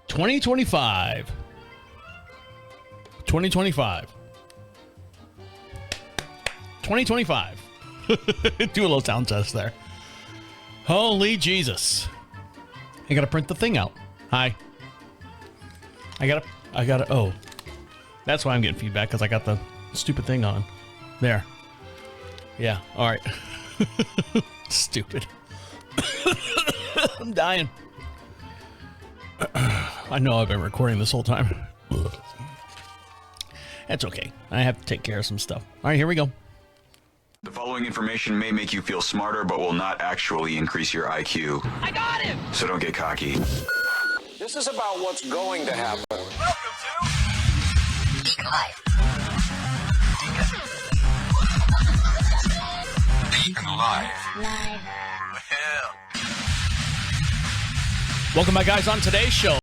2025. 2025. 2025. Do a little sound test there. Holy Jesus. I gotta print the thing out. Hi. I gotta, oh. That's why I'm getting feedback, because I got the stupid thing on. There. Yeah, alright. Stupid. I'm dying. I know I've been recording this whole time. That's okay. I have to take care of some stuff. Alright, here we go. The following information may make you feel smarter, but will not actually increase your IQ. I got him! So don't get cocky. This is about what's going to happen. Welcome to DeaconLive. DeaconLive. Well. Welcome back, guys, on today's show.